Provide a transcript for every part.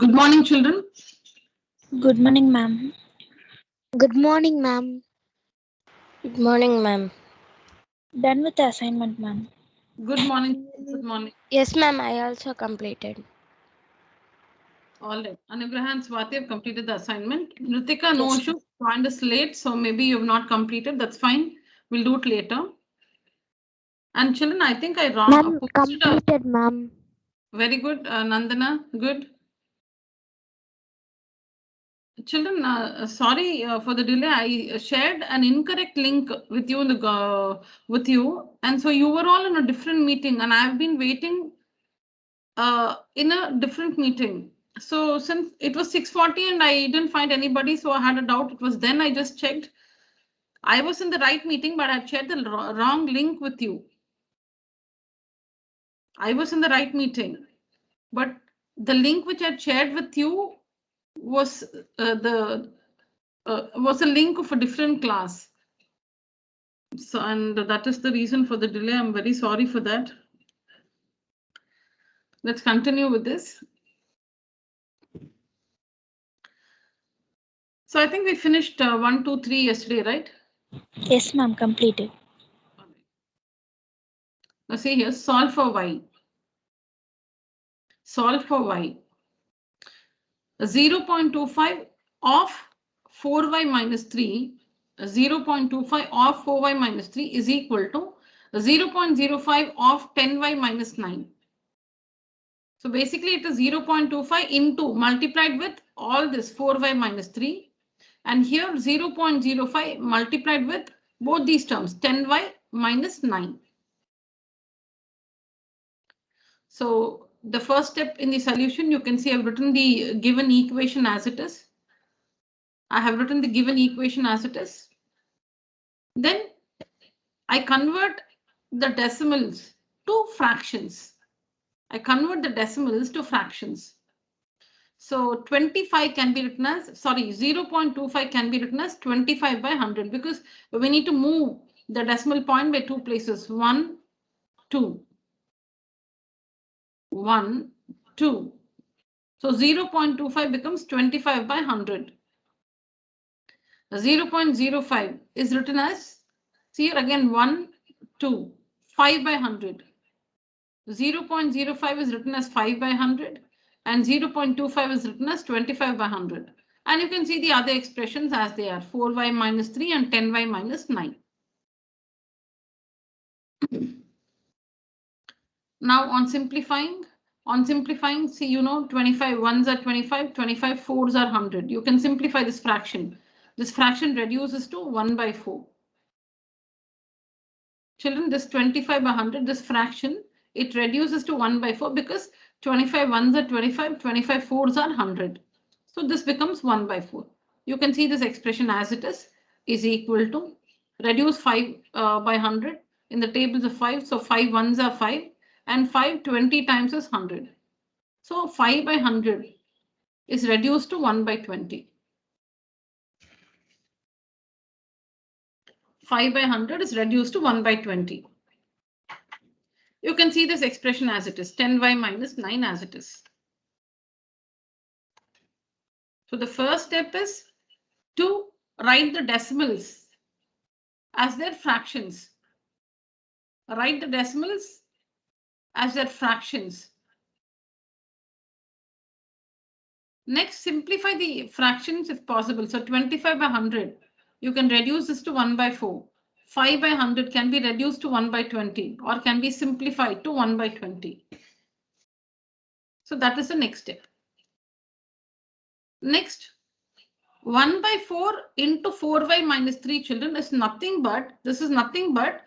Good morning, children. Good morning, ma'am. Good morning, ma'am. Good morning, ma'am. Done with the assignment, ma'am. Good morning. Good morning. Yes, ma'am, I also completed. All right. Anugraha and Swati have completed the assignment. Ritika, no Yes, issue. Joined us late, so maybe you have not completed. That's fine. We'll do it later. And children, I think I Ma'am, posted a completed, ma'am. very good. Nandana, good. Children, sorry for the delay. I shared an incorrect link with you with you, and so you were all in a different meeting, and I've been waiting in a different meeting. So since it was 6:40 and I didn't find anybody, so I had a doubt. It was then I just checked. I was in the right meeting, but I shared the wrong link with you. I was in the right meeting, but the link which I shared with you was was a link of a different class. So, and that is the reason for the delay. I'm very sorry for that. Let's continue with this. So I think we finished 1, 2, 3 yesterday, right? Yes, ma'am. Completed. Now see here, solve for y. Solve for y. 0.25 of 4y minus 3, 0.25 of 4y minus 3 is equal to 0.05 of 10y minus 9. So basically it is 0.25 into multiplied with all this 4y minus 3. And here 0.05 multiplied with both these terms 10y minus 9. So the first step in the solution, you can see I've written the given equation as it is. I have written the given equation as it is. Then I convert the decimals to fractions. I convert the decimals to fractions. So 25 can be written as, sorry, 0.25 can be written as 25 by 100 because we need to move the decimal point by 2 places. 1, 2. 1, 2. So 0.25 becomes 25 by 100. 0.05 is written as, see here again 1, 2, 5 by 100. 0.05 is written as 5 by 100 and 0.25 is written as 25 by 100. And you can see the other expressions as they are 4y minus 3 and 10y minus 9. Now on simplifying, see, you know, 25 ones are 25, 25 fours are 100. You can simplify this fraction. This fraction reduces to 1 by 4. Children, this 25 by 100, this fraction, it reduces to 1 by 4 because 25 ones are 25, 25 fours are 100. So this becomes 1 by 4. You can see this expression as it is equal to reduce 5 by 100 in the tables of 5. So 5 ones are 5 and 5 20 times is 100. So 5 by 100 is reduced to 1 by 20. 5 by 100 is reduced to 1 by 20. You can see this expression as it is 10y minus 9 as it is. So the first step is to write the decimals as their fractions. Write the decimals as their fractions. Next, simplify the fractions if possible. So 25 by 100, you can reduce this to 1 by 4. 5 by 100 can be reduced to 1 by 20 or can be simplified to 1 by 20. So that is the next step. Next, 1 by 4 into 4y minus 3 children is nothing but, this is nothing but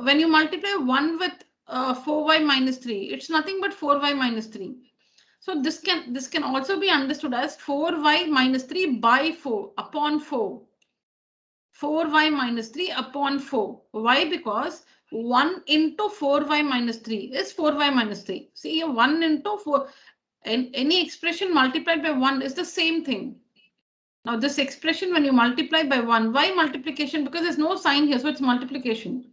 when you multiply 1 with 4y minus 3, it's nothing but 4y minus 3. So this can also be understood as 4y minus 3 by 4 upon 4. 4y minus 3 upon 4. Why? Because 1 into 4y minus 3 is 4y minus 3. See here, 1 into 4. And any expression multiplied by 1 is the same thing. Now this expression when you multiply by 1, why multiplication? Because there's no sign here, so it's multiplication.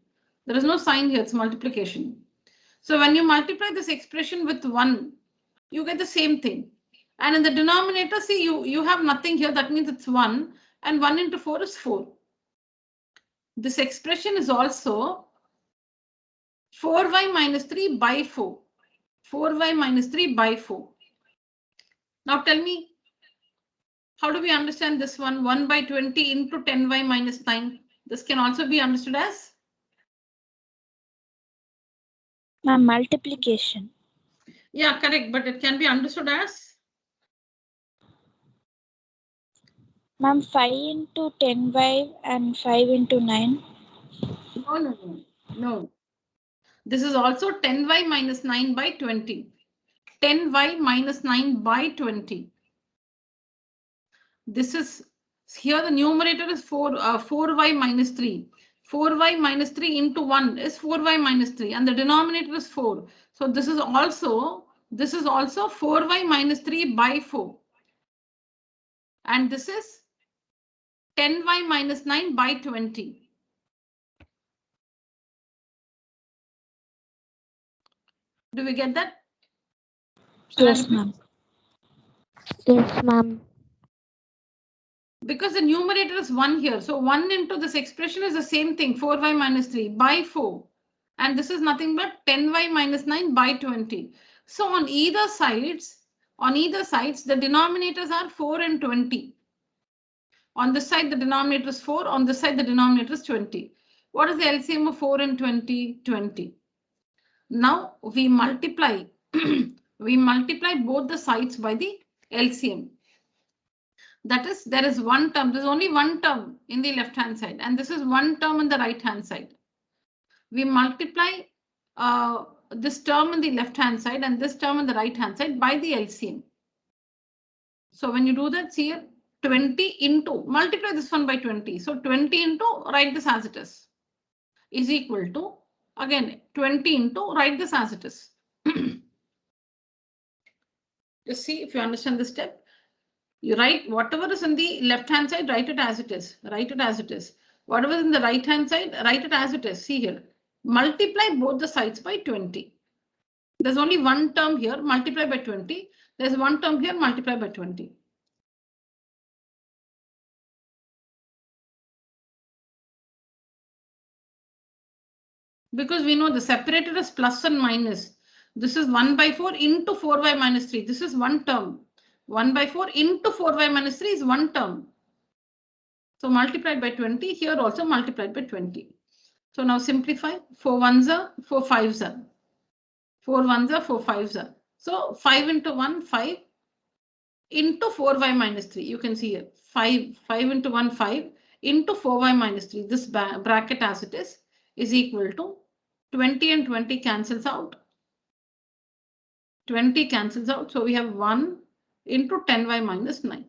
There is no sign here, it's multiplication. So when you multiply this expression with 1, you get the same thing. And in the denominator, see, you have nothing here. That means it's 1. And 1 into 4 is 4. This expression is also 4y minus 3 by 4. 4y minus 3 by 4. Now tell me, how do we understand this one? 1 by 20 into 10y minus 9. This can also be understood as? Ma'am, multiplication. Yeah, correct. But it can be understood as? Ma'am, 5 into 10y and 5 into 9. No. This is also 10y minus 9 by 20. 10y minus 9 by 20. This is, here the numerator is 4y minus 3. 4y minus 3 into 1 is 4y minus 3 and the denominator is 4. So this is also 4y minus 3 by 4. And this is 10y minus 9 by 20. Do we get that? Yes, ma'am. Yes, ma'am. Because the numerator is 1 here. So 1 into this expression is the same thing, 4y minus 3 by 4. And this is nothing but 10y minus 9 by 20. So on either sides, the denominators are 4 and 20. On this side, the denominator is 4. On this side, the denominator is 20. What is the LCM of 4 and 20? 20. Now we multiply. We multiply both the sides by the LCM. That is, there is one term. There's only one term in the left hand side, and this is one term in the right hand side. We multiply this term in the left hand side and this term in the right hand side by the LCM. So when you do that, see here, 20 into, multiply this one by 20. So 20 into, write this as it is equal to, again, 20 into, write this as it is. Just see if you understand this step. You write whatever is in the left hand side, write it as it is. Write it as it is. Whatever is in the right hand side, write it as it is. See here. Multiply both the sides by 20. There's only one term here, multiply by 20. There's one term here, multiply by 20. Because we know the separator is plus and minus. This is 1 by 4 into 4y minus 3. This is one term. 1 by 4 into 4y minus 3 is one term. So multiplied by 20, here also multiplied by 20. So now simplify. 4 ones are, 4 fives are. 4 ones are, 4 fives are. So 5 into 1, 5 into 4y minus 3. You can see here 5 into 1, 5 into 4y minus 3. This bracket as it is equal to 20 and 20 cancels out. 20 cancels out. So we have 1 into 10y minus 9.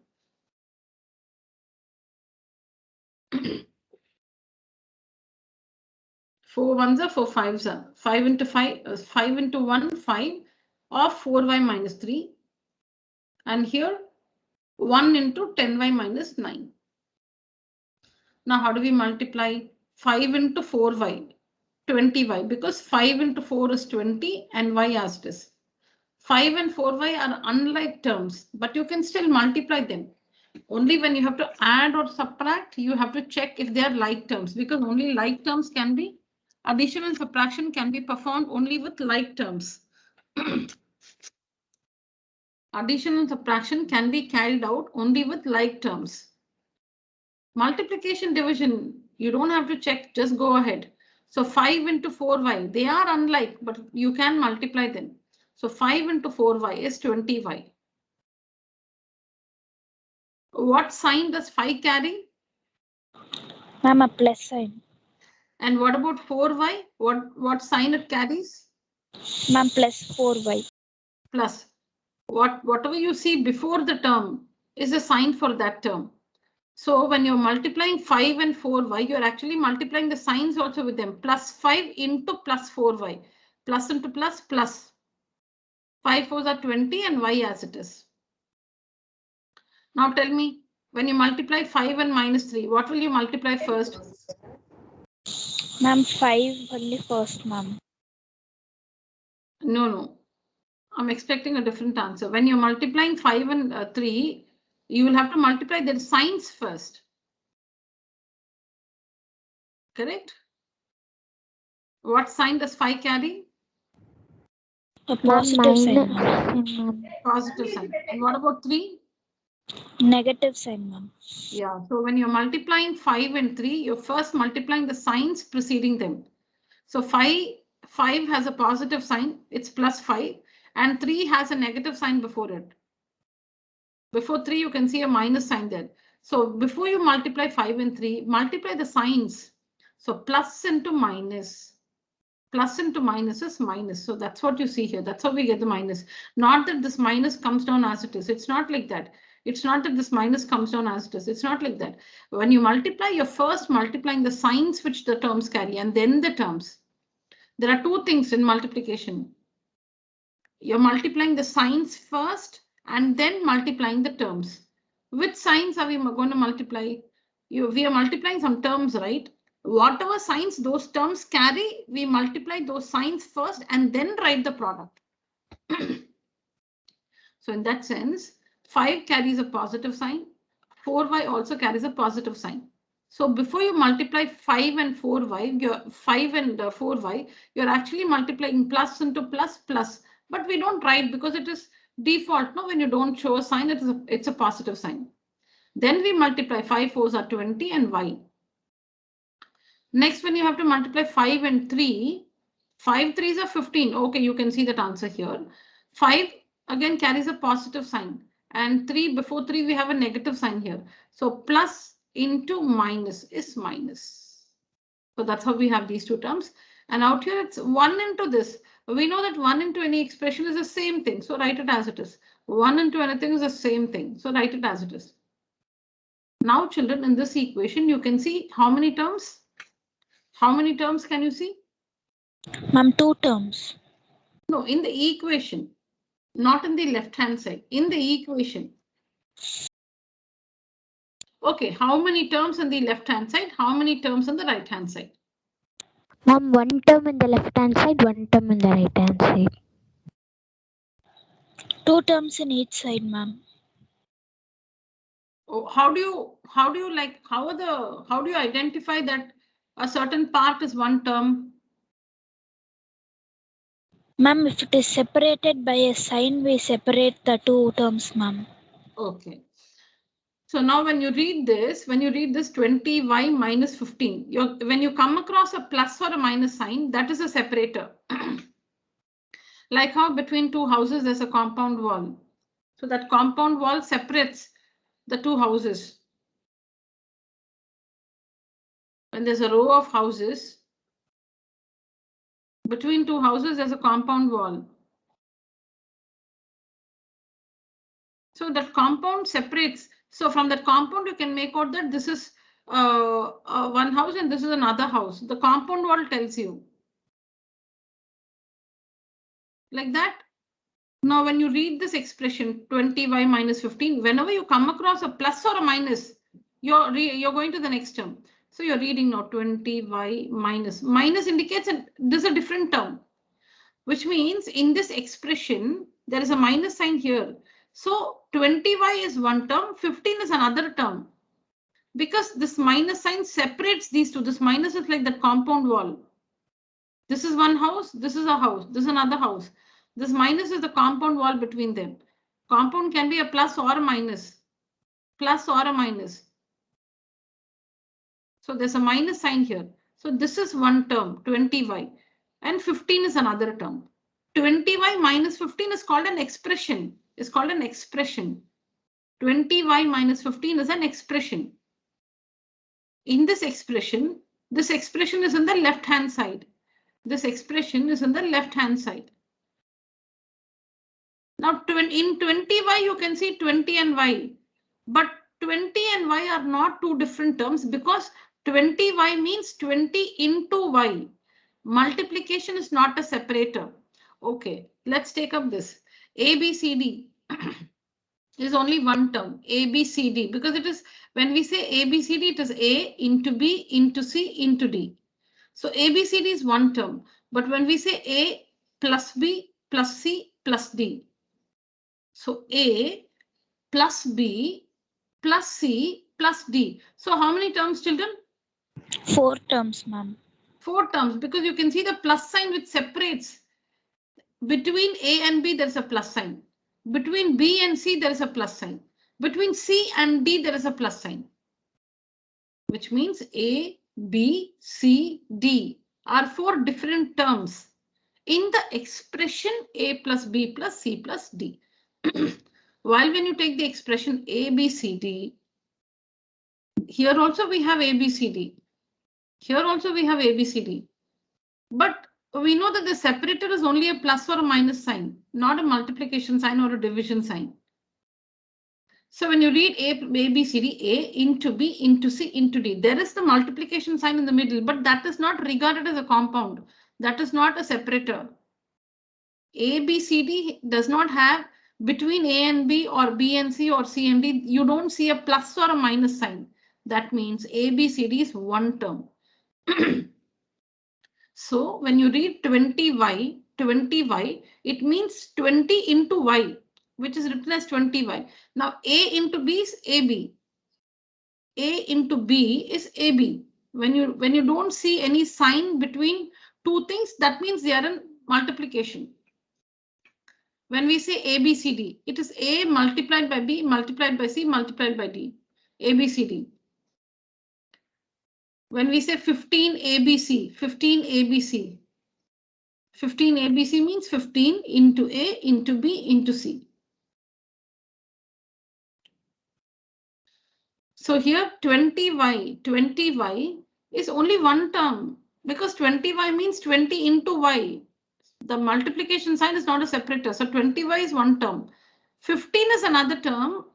Four ones are, 4 fives are. 5 into 5, 5 into 1, 5 of 4y minus 3. And here 1 into 10y minus 9. Now how do we multiply 5 into 4y? 20y, because 5 into 4 is 20 and y as it is. 5 and 4y are unlike terms, but you can still multiply them. Only when you have to add or subtract, you have to check if they are like terms, because only like terms can be, addition and subtraction can be performed only with like terms. Addition and subtraction can be carried out only with like terms. Multiplication, division, you don't have to check, just go ahead. So 5 into 4y, they are unlike, but you can multiply them. So 5 into 4y is 20y. What sign does 5 carry? Ma'am, a plus sign. And what about 4y? What sign it carries? Ma'am, plus 4y. Plus. Whatever you see before the term is a sign for that term. So when you're multiplying 5 and 4y, you're actually multiplying the signs also with them. Plus 5 into plus 4y. Plus into plus, plus. 5 4s are 20 and y as it is. Now tell me, when you multiply 5 and minus 3, what will you multiply first? Ma'am, 5 only first, ma'am. No. I'm expecting a different answer. When you're multiplying 5 and 3, you will have to multiply their signs first. Correct? What sign does 5 carry? A positive sign, minus ma'am. sign, ma'am. Positive sign. And what about 3? Negative sign, ma'am. Yeah, so when you're multiplying 5 and 3, you're first multiplying the signs preceding them. So 5 has a positive sign, it's plus 5, and 3 has a negative sign before it. Before 3, you can see a minus sign there. So before you multiply 5 and 3, multiply the signs. So plus into minus. Plus into minus is minus. So that's what you see here. That's how we get the minus. Not that this minus comes down as it is. It's not like that. It's not that this minus comes down as it is. It's not like that. When you multiply, you're first multiplying the signs which the terms carry and then the terms. There are two things in multiplication. You're multiplying the signs first and then multiplying the terms. Which signs are we going to multiply? We are multiplying some terms, right? Whatever signs those terms carry, we multiply those signs first and then write the product. So in that sense, 5 carries a positive sign. 4y also carries a positive sign. So before you multiply 5 and 4y, your 5 and 4y, you're actually multiplying plus into plus plus. But we don't write because it is default. No, when you don't show a sign, it's a positive sign. Then we multiply 5 4s are 20 and y. Next, when you have to multiply 5 and 3, 5 3s are 15. Okay, you can see that answer here. 5 again carries a positive sign. And 3 before 3, we have a negative sign here. So plus into minus is minus. So that's how we have these two terms. And out here, it's 1 into this. We know that 1 into any expression is the same thing. So write it as it is. 1 into anything is the same thing. So write it as it is. Now, children, in this equation, you can see how many terms? How many terms can you see? Ma'am, 2 terms. No, in the equation, not in the left-hand side, in the equation. Okay, how many terms on the left-hand side? How many terms on the right-hand side? Ma'am, 1 term in the left-hand side, 1 term in the right-hand side. 2 terms in each side, ma'am. Oh, how do you identify that a certain part is 1 term? Ma'am, if it is separated by a sign, we separate the 2 terms, ma'am. Okay. So now when you read this 20y minus 15, when you come across a plus or a minus sign, that is a separator. Like how between 2 houses, there's a compound wall. So that compound wall separates the 2 houses. When there's a row of houses, between 2 houses, there's a compound wall. So that compound separates. So from that compound, you can make out that this is one house and this is another house. The compound wall tells you. Like that. Now, when you read this expression 20y minus 15, whenever you come across a plus or a minus, you're going to the next term. So you're reading now 20y minus. Minus indicates that this is a different term, which means in this expression, there is a minus sign here. So 20y is one term, 15 is another term. Because this minus sign separates these two. This minus is like the compound wall. This is one house, this is a house, this is another house. This minus is the compound wall between them. Compound can be a plus or a minus. Plus or a minus. So there's a minus sign here. So this is one term, 20y. And 15 is another term. 20y minus 15 is called an expression. It's called an expression. 20y minus 15 is an expression. In this expression is on the left-hand side. This expression is on the left-hand side. Now, in 20y, you can see 20 and y. But 20 and y are not two different terms because 20y means 20 into y. Multiplication is not a separator. Okay, let's take up this. ABCD is only one term, ABCD, because it is when we say ABCD, it is A into B into C into D. So ABCD is one term, but when we say A plus B plus C plus D. So A plus B plus C plus D. So how many terms, children? 4 terms, ma'am. 4 terms, because you can see the plus sign which separates. Between A and B, there is a plus sign. Between B and C, there is a plus sign. Between C and D, there is a plus sign. Which means A, B, C, D are 4 different terms in the expression A plus B plus C plus D. While when you take the expression A, B, C, D, here also we have A, B, C, D. Here also we have A, B, C, D. But we know that the separator is only a plus or a minus sign, not a multiplication sign or a division sign. So when you read A, B, C, D, A into B into C into D, there is the multiplication sign in the middle, but that is not regarded as a compound. That is not a separator. A, B, C, D does not have between A and B or B and C or C and D. You don't see a plus or a minus sign. That means A, B, C, D is one term. So when you read 20y, it means 20 into y, which is written as 20y. Now A into B is AB. A into B is AB. When you don't see any sign between two things, that means they are in multiplication. When we say A, B, C, D, it is A multiplied by B multiplied by C multiplied by D. A, B, C, D. When we say 15 ABC, 15 ABC. 15 ABC means 15 into A into B into C. So here 20y is only one term because 20y means 20 into y. The multiplication sign is not a separator. So 20y is one term. 15 is another term.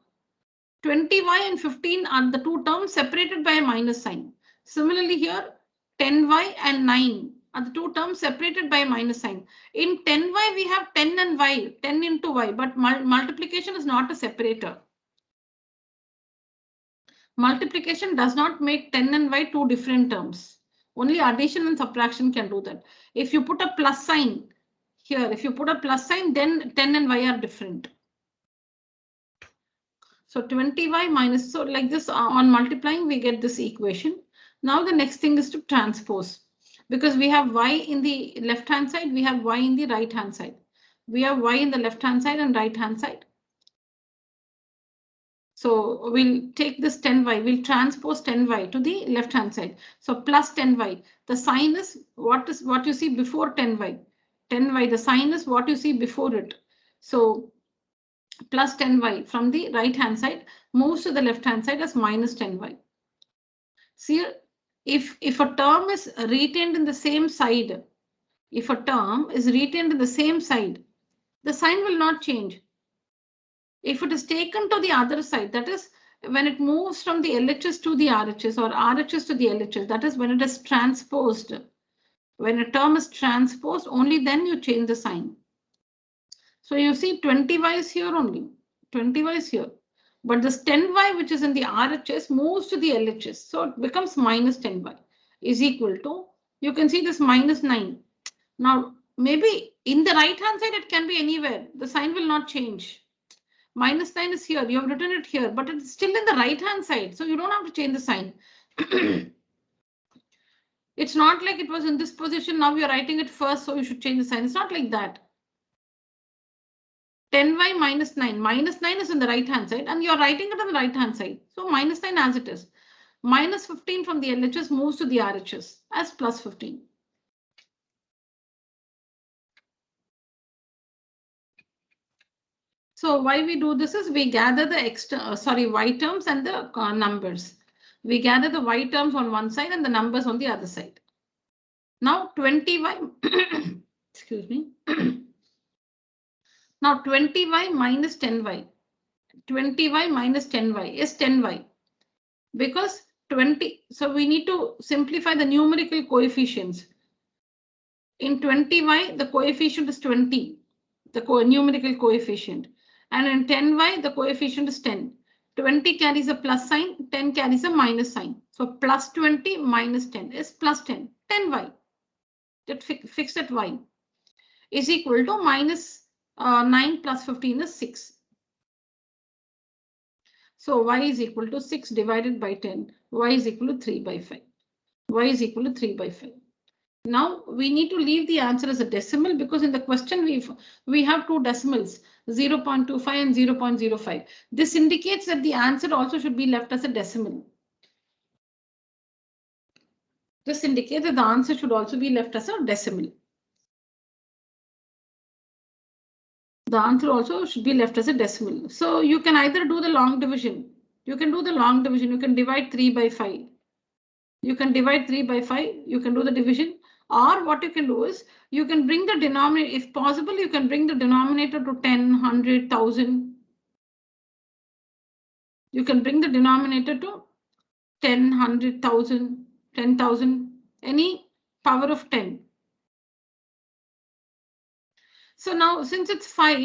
20y and 15 are the two terms separated by a minus sign. Similarly here 10y and 9 are the two terms separated by a minus sign. In 10y we have 10 and y, 10 into y, but multiplication is not a separator. Multiplication does not make 10 and y two different terms. Only addition and subtraction can do that. If you put a plus sign here, if you put a plus sign, then 10 and y are different. So 20y minus, so like this on multiplying, we get this equation. Now the next thing is to transpose, because we have y in the left hand side, we have y in the right hand side. We have y in the left hand side and right hand side. So we'll take this 10y, we'll transpose 10y to the left hand side. So plus 10y, the sign is what you see before 10y. 10y, the sign is what you see before it. So plus 10y from the right hand side moves to the left hand side as minus 10y. See, if a term is retained in the same side, if a term is retained in the same side, the sign will not change. If it is taken to the other side, that is when it moves from the LHS to the RHS or RHS to the LHS, that is when it is transposed. When a term is transposed, only then you change the sign. So you see 20y is here only, 20y is here. But this 10y, which is in the RHS, moves to the LHS. So it becomes minus 10y is equal to, you can see this minus 9. Now, maybe in the right hand side, it can be anywhere. The sign will not change. Minus 9 is here. You have written it here, but it's still in the right hand side. So you don't have to change the sign. It's not like it was in this position. Now you're writing it first, so you should change the sign. It's not like that. 10y minus 9. Minus 9 is on the right hand side and you're writing it on the right hand side. So minus 9 as it is. Minus 15 from the LHS moves to the RHS as plus 15. So why we do this is we gather the y terms and the numbers. We gather the y terms on one side and the numbers on the other side. Now 20y, excuse me. Now 20y minus 10y. 20y minus 10y is 10y. Because 20, so we need to simplify the numerical coefficients. In 20y, the coefficient is 20, the numerical coefficient. And in 10y, the coefficient is 10. 20 carries a plus sign, 10 carries a minus sign. So plus 20 minus 10 is plus 10, 10y. That fixed at y is equal to minus 9 plus 15 is 6. So y is equal to 6 divided by 10. Y is equal to 3 by 5. Y is equal to 3 by 5. Now we need to leave the answer as a decimal because in the question we have two decimals, 0.25 and 0.05. This indicates that the answer also should be left as a decimal. This indicates that the answer should also be left as a decimal. The answer also should be left as a decimal. So you can either do the long division. You can do the long division. You can divide 3 by 5. You can divide 3 by 5. You can do the division. Or what you can do is you can bring the denominator. If possible, you can bring the denominator to 10, 100, 1000. You can bring the denominator to 10, 100, 1000, 10,000, any power of 10. So now since it's 5,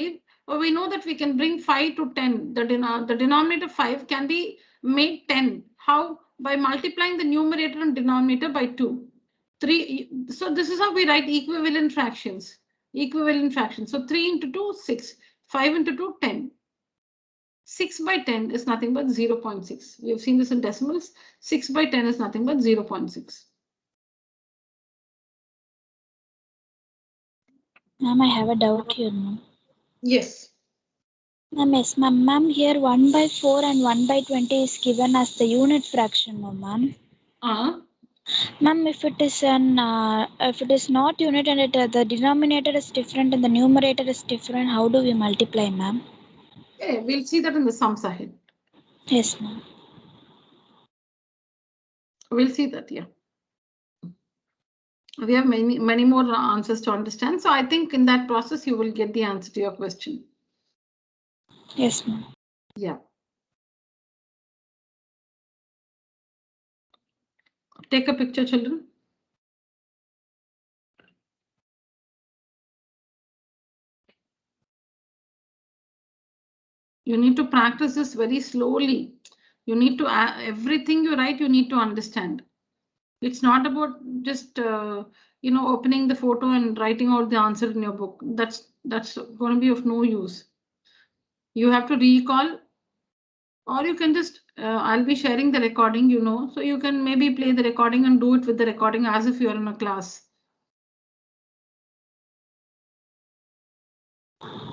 we know that we can bring 5 to 10. The denominator 5 can be made 10. How? By multiplying the numerator and denominator by 2. 3. So this is how we write equivalent fractions. Equivalent fractions. So 3 into 2, 6. 5 into 2, 10. 6 by 10 is nothing but 0.6. We have seen this in decimals. 6 by 10 is nothing but 0.6. Ma'am, I have a doubt here, ma'am. Yes. Ma'am, yes, ma'am. Ma'am, here 1 by 4 and 1 by 20 is given as the unit fraction, no, ma'am. Ma'am, if it is not unit and the denominator is different and the numerator is different, how do we multiply, ma'am? Okay, we'll see that in the sums ahead. Yes, ma'am. We'll see that, yeah. We have many more answers to understand. So I think in that process, you will get the answer to your question. Yes, ma'am. Yeah. Take a picture, children. You need to practice this very slowly. You need to, everything you write, you need to understand. It's not about just, opening the photo and writing out the answer in your book. That's going to be of no use. You have to recall, or you can just, I'll be sharing the recording, so you can maybe play the recording and do it with the recording as if you're in a class.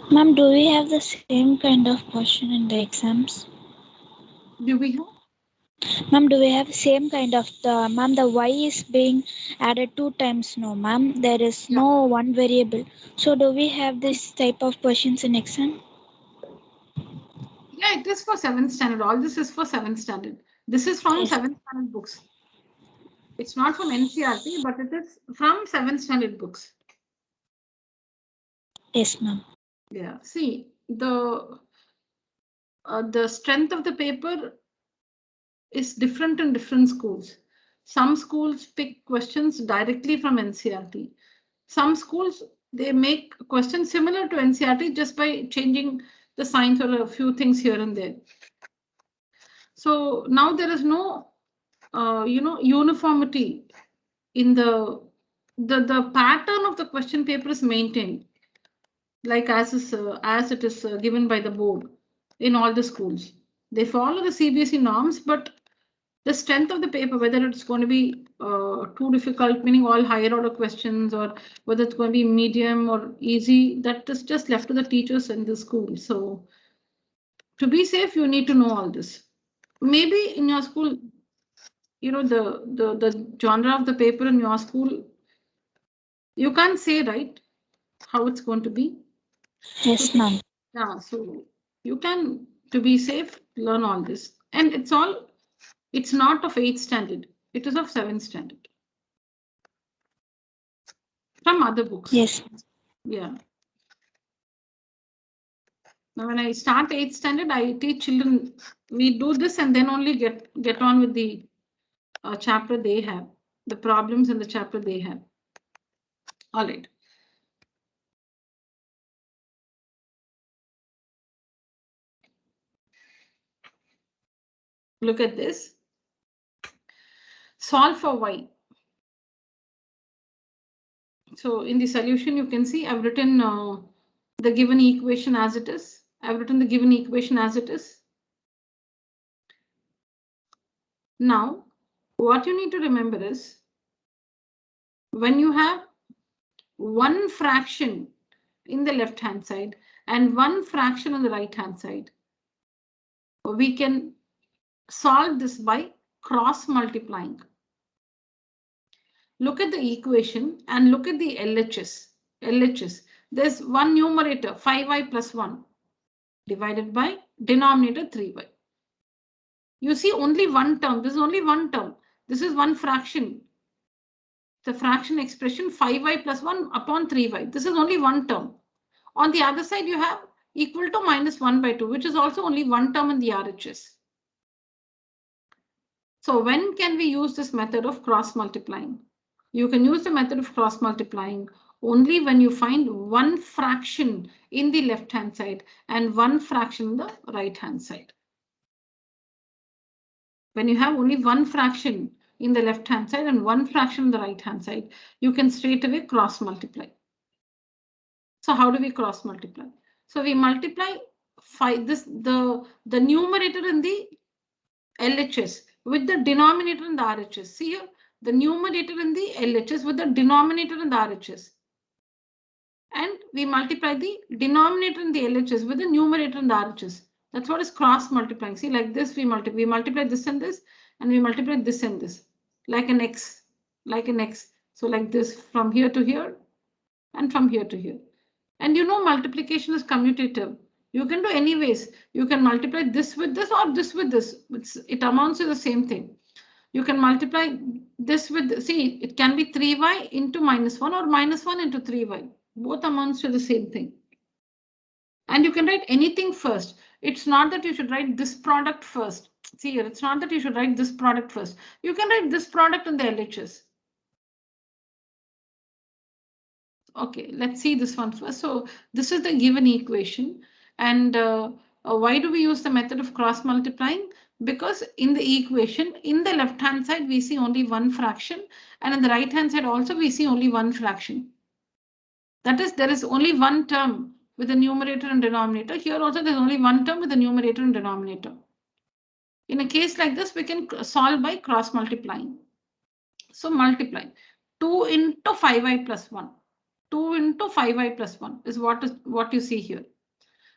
Ma'am, do we have the same kind of question in the exams? Do we have? Ma'am, do we have same kind of the y is being added 2 times? No, ma'am. There is no one variable. So do we have this type of questions in exam? Yeah, it is for 7th standard. All this is for 7th standard. This is from 7th standard books. It's not from NCERT, but it is from 7th standard books. Yes, ma'am. Yeah, see, the strength of the paper is different in different schools. Some schools pick questions directly from NCERT. Some schools, they make questions similar to NCERT just by changing the signs or a few things here and there. So now there is no, uniformity in the pattern of the question paper is maintained, like as it is given by the board in all the schools. They follow the CBSE norms, but the strength of the paper, whether it's going to be too difficult, meaning all higher order questions, or whether it's going to be medium or easy, that is just left to the teachers in the school. So to be safe, you need to know all this. Maybe in your school, the genre of the paper in your school, you can't say, right, how it's going to be. Yes, ma'am. Yeah, so you can, to be safe, learn all this. And it's not of 8th standard. It is of 7th standard. From other books. Yes. Yeah. Now, when I start 8th standard, I teach children, we do this and then only get on with the chapter they have, the problems in the chapter they have. All right. Look at this. Solve for y. So in the solution, you can see I've written the given equation as it is. I've written the given equation as it is. Now, what you need to remember is when you have one fraction in the left hand side and one fraction on the right hand side, we can solve this by cross multiplying. Look at the equation and look at the LHS. There's one numerator 5y plus 1 divided by denominator 3y. You see only one term. This is only one term. This is one fraction. The fraction expression 5y plus 1 upon 3y. This is only one term. On the other side, you have equal to minus 1 by 2, which is also only one term in the RHS. So when can we use this method of cross multiplying? You can use the method of cross multiplying only when you find one fraction in the left hand side and one fraction in the right hand side. When you have only one fraction in the left hand side and one fraction in the right hand side, you can straight away cross multiply. So how do we cross multiply? So we multiply the numerator in the LHS with the denominator in the RHS. See here, the numerator in the LHS with the denominator in the RHS. And we multiply the denominator in the LHS with the numerator in the RHS. That's what is cross multiplying. See, like this, we multiply this and this, and we multiply this and this, like an X, like an X. So like this from here to here and from here to here. And you know, multiplication is commutative. You can do any ways. You can multiply this with this or this with this. It amounts to the same thing. You can multiply this with, see, it can be 3y into minus 1 or minus 1 into 3y. Both amounts to the same thing. And you can write anything first. It's not that you should write this product first. See here, it's not that you should write this product first. You can write this product in the LHS. Okay, let's see this one first. So this is the given equation. And why do we use the method of cross multiplying? Because in the equation, in the left hand side, we see only one fraction. And in the right hand side also, we see only one fraction. That is, there is only one term with the numerator and denominator. Here also, there's only one term with the numerator and denominator. In a case like this, we can solve by cross multiplying. So multiply 2 into 5y plus 1. 2 into 5y plus 1 is what you see here.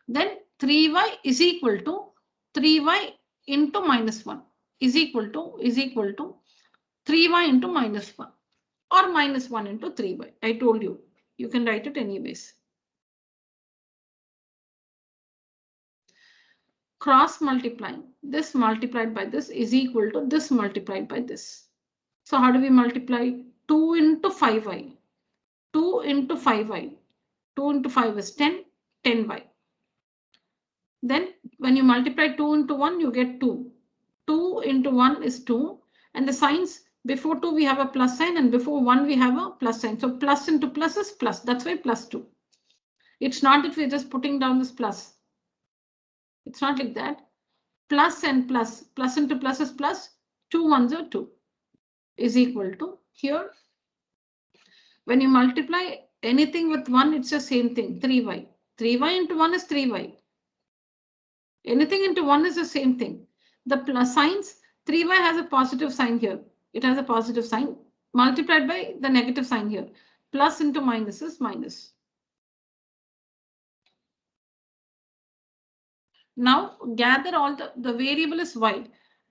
Then 3y is equal to 3y into minus 1 is equal to 3y into minus 1 or minus 1 into 3y. I told you, you can write it anyways. Cross multiplying, this multiplied by this is equal to this multiplied by this. So how do we multiply? 2 into 5y. 2 into 5y. 2 into 5 is 10, 10y. Then when you multiply 2 into 1, you get 2. 2 into 1 is 2. And the signs, before 2 we have a plus sign and before 1 we have a plus sign. So plus into plus is plus. That's why plus 2. It's not that we're just putting down this plus. It's not like that. Plus and plus. Plus into plus is plus. 2 ones are 2 is equal to here. When you multiply anything with 1, it's the same thing. 3y. 3y into 1 is 3y. Anything into 1 is the same thing. The plus signs, 3y has a positive sign here. It has a positive sign multiplied by the negative sign here. Plus into minus is minus. Now gather all the variable is y.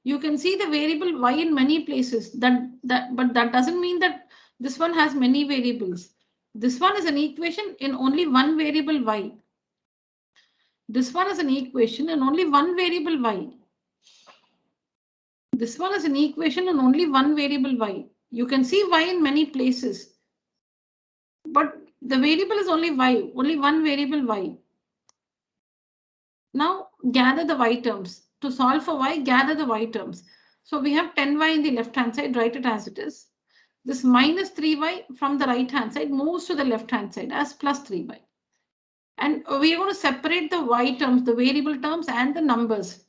You can see the variable y in many places. But that doesn't mean that this one has many variables. This one is an equation in only one variable y. This one is an equation in only one variable y. This one is an equation in only one variable y. You can see y in many places. But the variable is only y, only one variable y. Now gather the y terms. To solve for y, gather the y terms. So we have 10y in the left hand side, write it as it is. This minus 3y from the right hand side moves to the left hand side as plus 3y. And we are going to separate the y terms, the variable terms and the numbers.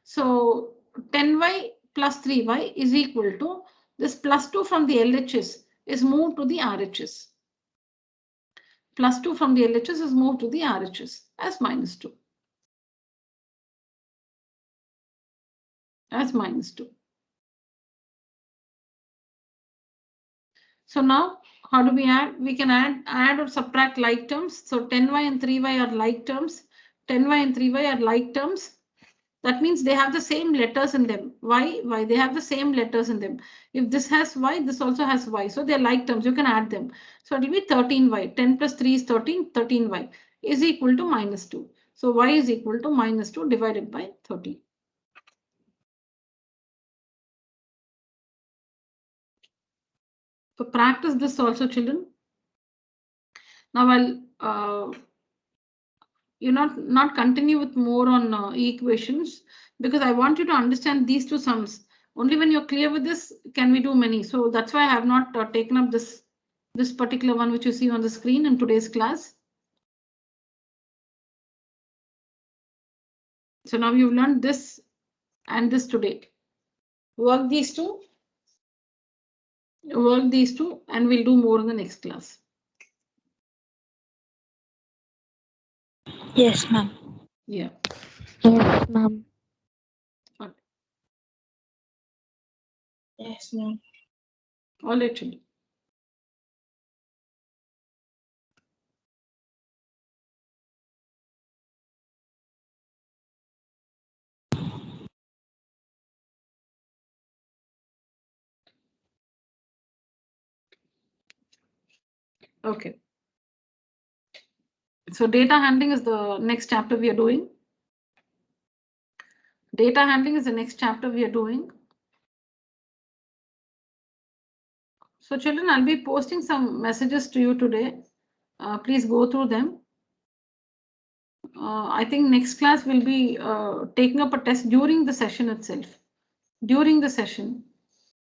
So 10y plus 3y is equal to this plus 2 from the LHS is moved to the RHS. plus 2 from the LHS is moved to the RHS as minus 2. As minus 2. So now, how do we add? We can add or subtract like terms. So 10y and 3y are like terms. 10y and 3y are like terms. That means they have the same letters in them. Why? Why? They have the same letters in them. If this has y, this also has y. So they're like terms. You can add them. So it will be 13y. 10 plus 3 is 13. 13y is equal to minus 2. So y is equal to minus 2 divided by 13. So practice this also, children. Now I'll not continue with more on equations, because I want you to understand these two sums. Only when you're clear with this can we do many. So that's why I have not taken up this particular one which you see on the screen in today's class. So now you've learned this and this today. Work these two, and we'll do more in the next class. Yes, ma'am. Yeah. Yes, ma'am. Yes, ma'am. All right, children. Okay. So data handling is the next chapter we are doing. Data handling is the next chapter we are doing. So children, I'll be posting some messages to you today. Please go through them. I think next class will be taking up a test during the session itself. During the session.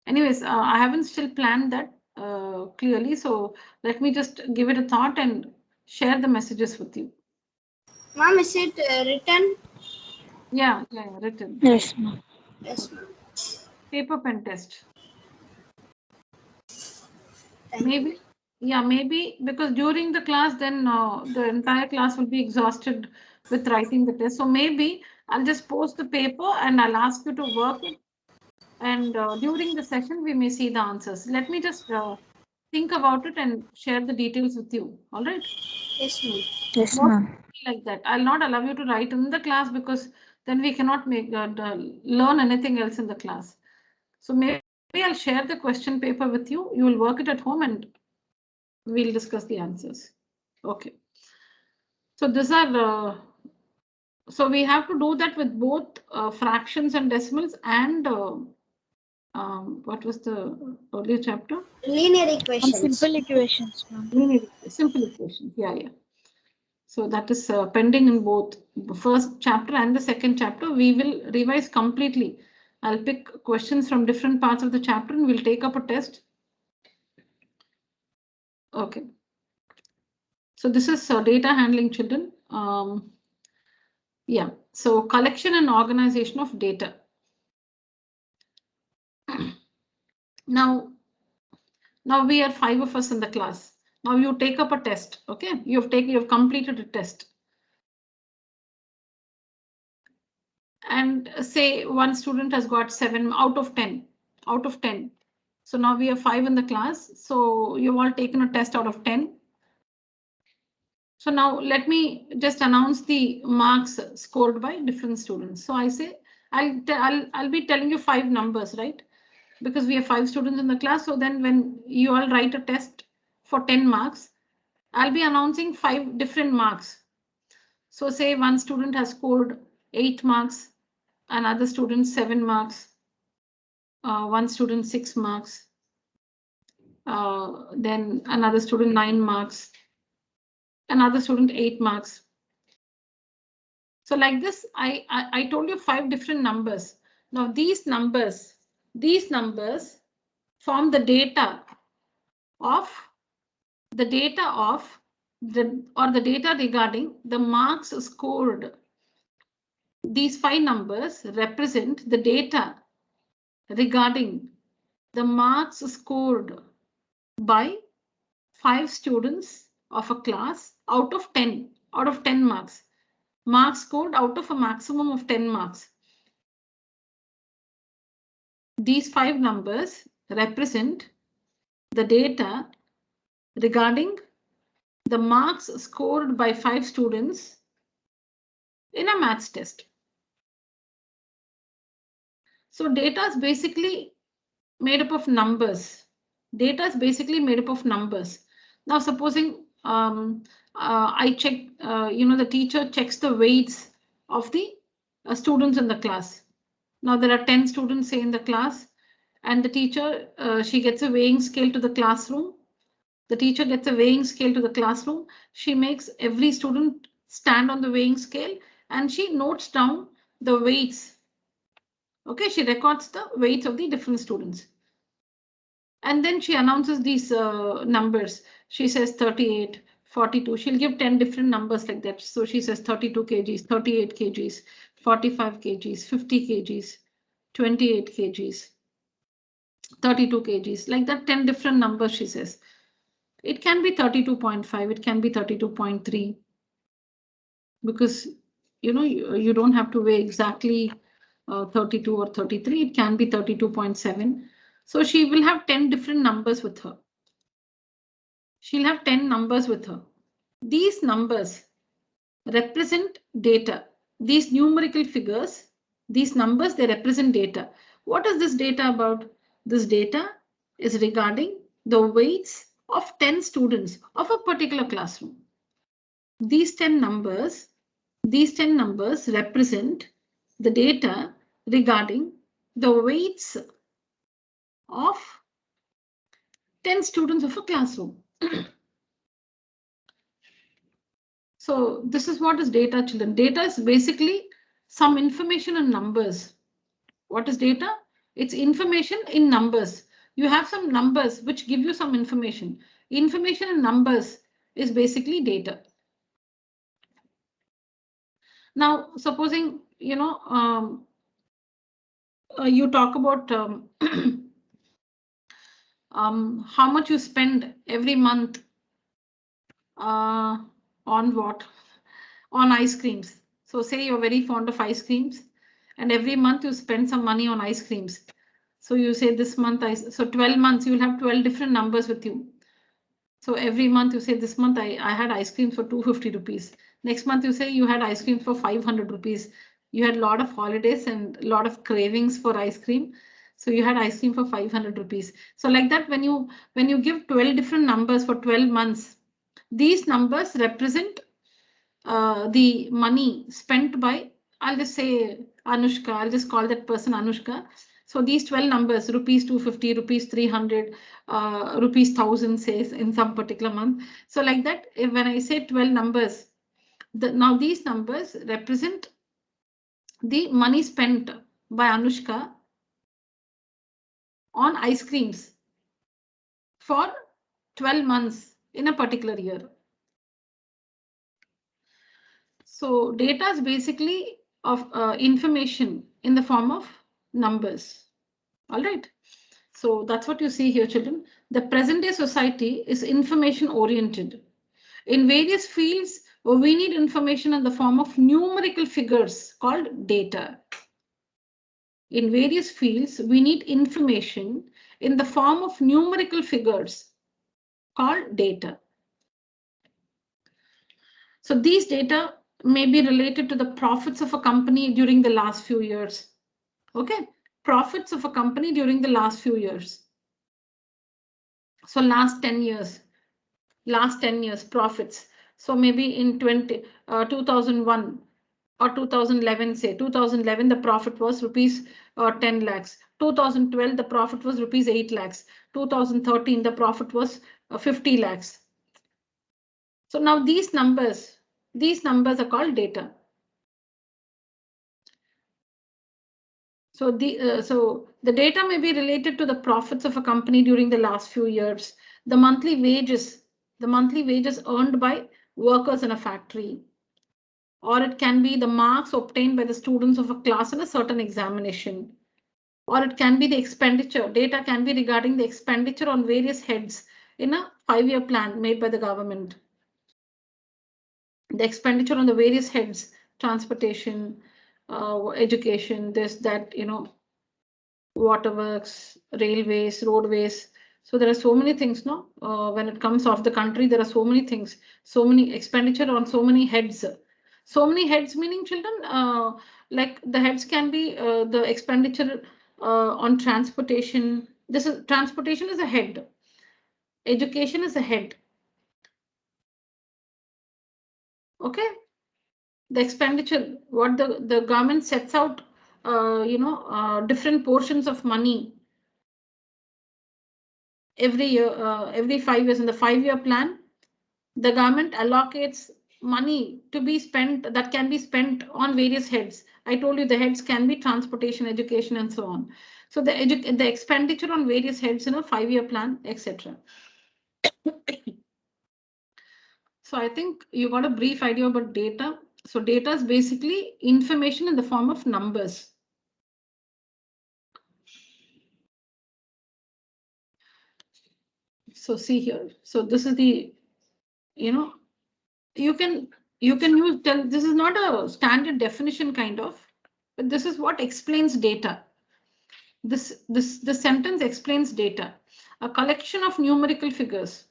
Anyways, I haven't still planned that clearly. So let me just give it a thought and share the messages with you. Ma'am, is it written? Yeah, written. Yes, ma'am. Yes, ma'am. Paper pen test. Maybe. Yeah, maybe because during the class, then the entire class will be exhausted with writing the test. So maybe I'll just post the paper and I'll ask you to work it. And during the session, we may see the answers. Let me just think about it and share the details with you. All right? Yes, ma'am. Yes, ma'am. Like that. I'll not allow you to write in the class because then we cannot make learn anything else in the class. So maybe I'll share the question paper with you. You will work it at home and we'll discuss the answers. Okay. So these are so we have to do that with both fractions and decimals and what was the earlier chapter? Linear equations. Simple equations, ma'am. Simple equations. Yeah. So that is pending in both the first chapter and the second chapter. We will revise completely. I'll pick questions from different parts of the chapter and we'll take up a test. Okay. So this is data handling, children. Yeah. So collection and organization of data. Now we are 5 of us in the class. Now you take up a test. Okay, you've completed a test. And say one student has got 7 out of 10. Out of 10. So now we have 5 in the class. So you've all taken a test out of 10. So now let me just announce the marks scored by different students. So I say I'll be telling you 5 numbers, right? Because we have 5 students in the class. So then when you all write a test for 10 marks, I'll be announcing 5 different marks. So say one student has scored 8 marks, another student 7 marks, one student 6 marks, then another student 9 marks, another student 8 marks. So like this, I told you 5 different numbers. Now these numbers form the data of the data regarding the marks scored. These 5 numbers represent the data regarding the marks scored by 5 students of a class out of 10 marks. Marks scored out of a maximum of 10 marks. These 5 numbers represent the data regarding the marks scored by 5 students in a maths test. So data is basically made up of numbers. Data is basically made up of numbers. Now, supposing I check, the teacher checks the weights of the students in the class. Now there are 10 students, say, in the class, and the teacher, she gets a weighing scale to the classroom. The teacher gets a weighing scale to the classroom. She makes every student stand on the weighing scale and she notes down the weights. Okay, she records the weights of the different students. And then she announces these numbers. She says 38, 42. She'll give 10 different numbers like that. So she says 32 kgs, 38 kgs, 45 kgs, 50 kgs, 28 kgs, 32 kgs, like that, 10 different numbers she says. It can be 32.5, it can be 32.3, because you don't have to weigh exactly 32 or 33, it can be 32.7. So she will have 10 different numbers with her. She'll have 10 numbers with her. These numbers represent data. These numerical figures, these numbers, they represent data. What is this data about? This data is regarding the weights of 10 students of a particular classroom. These 10 numbers represent the data regarding the weights of 10 students of a classroom. So this is what is data, children. Data is basically some information in numbers. What is data? It's information in numbers. You have some numbers which give you some information. Information in numbers is basically data. Now, supposing, you talk about how much you spend every month on what? On ice creams. So say you're very fond of ice creams and every month you spend some money on ice creams. So you say this month, so 12 months, you'll have 12 different numbers with you. So every month you say this month I had ice cream for 250 rupees. Next month you say you had ice cream for 500 rupees. You had a lot of holidays and a lot of cravings for ice cream. So you had ice cream for 500 rupees. So like that, when you give 12 different numbers for 12 months, these numbers represent the money spent by, I'll just say Anushka, I'll just call that person Anushka. So these 12 numbers, rupees 250, rupees 300, rupees 1000 says in some particular month. So like that, when I say 12 numbers, now these numbers represent the money spent by Anushka on ice creams for 12 months in a particular year. So data is basically of information in the form of numbers. All right. So that's what you see here, children. The present day society is information oriented. In various fields, we need information in the form of numerical figures called data. In various fields, we need information in the form of numerical figures called data. So these data may be related to the profits of a company during the last few years. Okay, profits of a company during the last few years. So last 10 years profits. So maybe in 2001 or 2011, say 2011, the profit was rupees 10 lakhs. 2012, the profit was rupees 8 lakhs. 2013, the profit was 50 lakhs. So now these numbers are called data. So the data may be related to the profits of a company during the last few years, the monthly wages earned by workers in a factory, or it can be the marks obtained by the students of a class in a certain examination, or it can be the expenditure. Data can be regarding the expenditure on various heads in a 5-year plan made by the government. the expenditure on the various heads, transportation, education, this, that, waterworks, railways, roadways. So there are so many things, no? When it comes off the country, there are so many things, so many expenditure on so many heads. So many heads meaning, children, like the heads can be the expenditure on transportation. Transportation is a head. Education is a head. Okay. The expenditure, what the government sets out, different portions of money every year, every 5 years. In the 5-year plan, the government allocates money to be spent, that can be spent on various heads. I told you the heads can be transportation, education, and so on. So the expenditure on various heads in a 5-year plan, etc. So I think you got a brief idea about data. So data is basically information in the form of numbers. So see here. So this is the, you can use, this is not a standard definition kind of, but this is what explains data. This sentence explains data. A collection of numerical figures.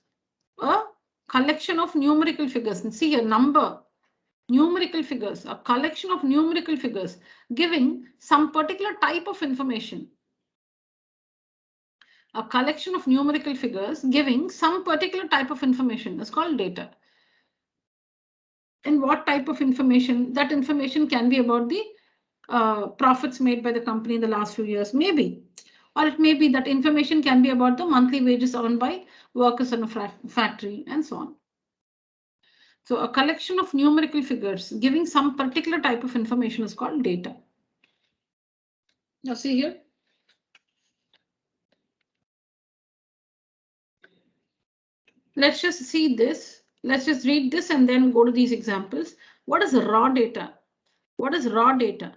A collection of numerical figures. And see here, number, numerical figures, a collection of numerical figures giving some particular type of information. A collection of numerical figures giving some particular type of information is called data. And what type of information? That information can be about the profits made by the company in the last few years, maybe. Or it may be that information can be about the monthly wages earned by workers in a factory and so on. So a collection of numerical figures giving some particular type of information is called data. Now see here. Let's just see this. Let's just read this and then go to these examples. What is raw data? What is raw data?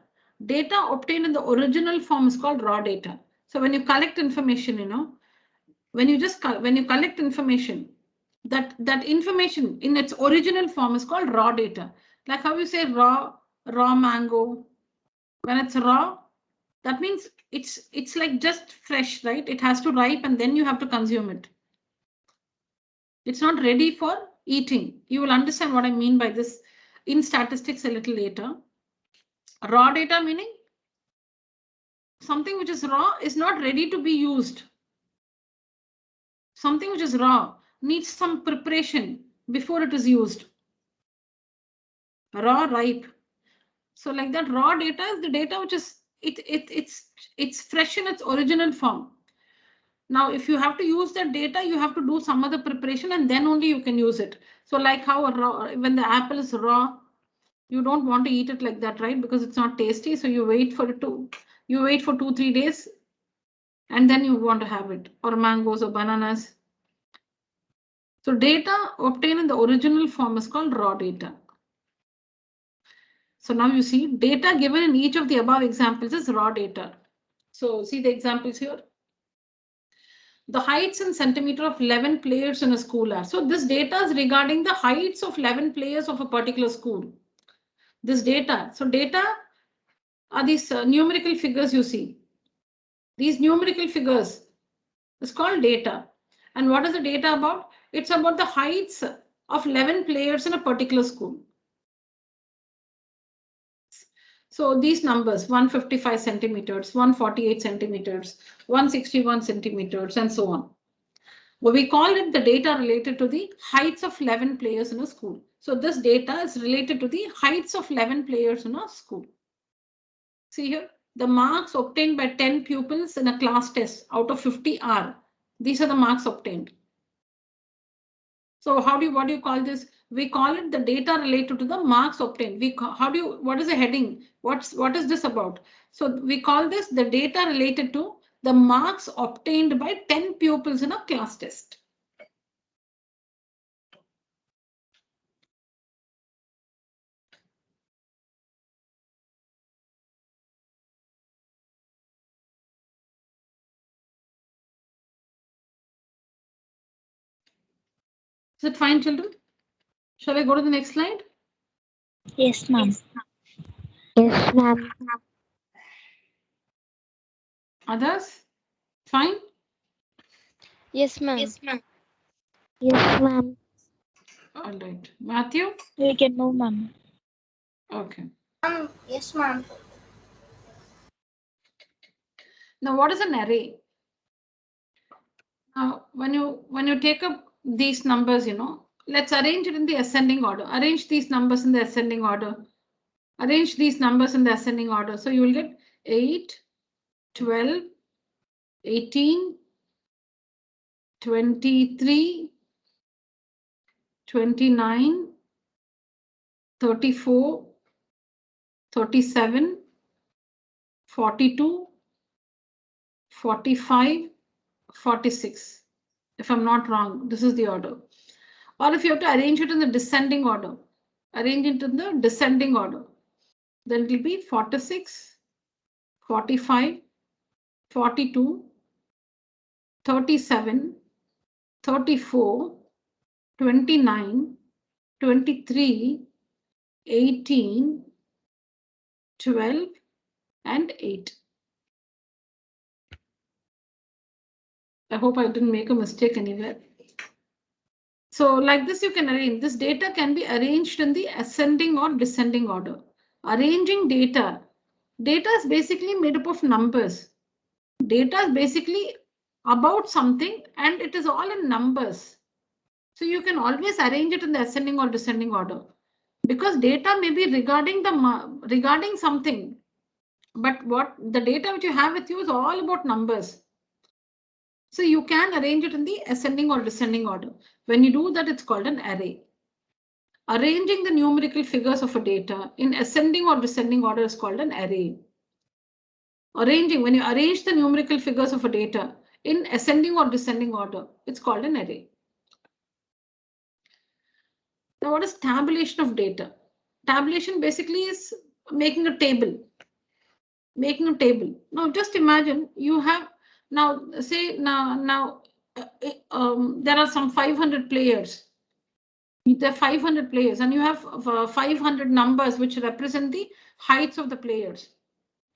Data obtained in the original form is called raw data. So when you collect information, when you collect information, that information in its original form is called raw data. Like how you say raw mango. When it's raw, that means it's like just fresh, right? It has to ripe and then you have to consume it. It's not ready for eating. You will understand what I mean by this in statistics a little later. Raw data meaning something which is raw is not ready to be used. Something which is raw needs some preparation before it is used. Raw, ripe. So like that, raw data is the data which is it's fresh in its original form. Now, if you have to use that data, you have to do some other preparation and then only you can use it. So like how when the apple is raw, you don't want to eat it like that, right? Because it's not tasty. So you wait for 2-3 days and then you want to have it, or mangoes or bananas. So data obtained in the original form is called raw data. So now you see data given in each of the above examples is raw data. So see the examples here. The heights in centimeter of 11 players in a school are. So this data is regarding the heights of 11 players of a particular school. This data. So data are these numerical figures you see. These numerical figures is called data. And what is the data about? It's about the heights of 11 players in a particular school. So these numbers, 155 centimeters, 148 centimeters, 161 centimeters, and so on. Well, we call it the data related to the heights of 11 players in a school. So this data is related to the heights of 11 players in a school. See here, the marks obtained by 10 pupils in a class test out of 50 are. These are the marks obtained. So what do you call this? We call it the data related to the marks obtained. What is the heading? What is this about? So we call this the data related to the marks obtained by 10 pupils in a class test. Is it fine, children? Shall I go to the next slide? Yes, ma'am. Yes, ma'am. Others? Fine? Yes, ma'am. Yes, ma'am. All right. Matthew? We can move, ma'am. Okay. Yes, ma'am. Now, what is an array? Now, when you take up these numbers, let's arrange it in the ascending order. Arrange these numbers in the ascending order. Arrange these numbers in the ascending order. So you will get 8, 12, 18, 23, 29, 34, 37, 42, 45, 46. If I'm not wrong, this is the order. Or if you have to arrange it in the descending order, arrange it in the descending order, then it will be 46, 45, 42, 37, 34, 29, 23, 18, 12, and 8. I hope I didn't make a mistake anywhere. So like this, you can arrange. This data can be arranged in the ascending or descending order. Arranging data. Data is basically made up of numbers. Data is basically about something and it is all in numbers. So you can always arrange it in the ascending or descending order because data may be regarding something. But what the data which you have with you is all about numbers. So you can arrange it in the ascending or descending order. When you do that, it's called an array. Arranging the numerical figures of a data in ascending or descending order is called an array. Arranging, when you arrange the numerical figures of a data in ascending or descending order, it's called an array. Now, what is tabulation of data? Tabulation basically is making a table. Making a table. Now, just imagine you have now say there are some 500 players. There are 500 players, and you have 500 numbers which represent the heights of the players.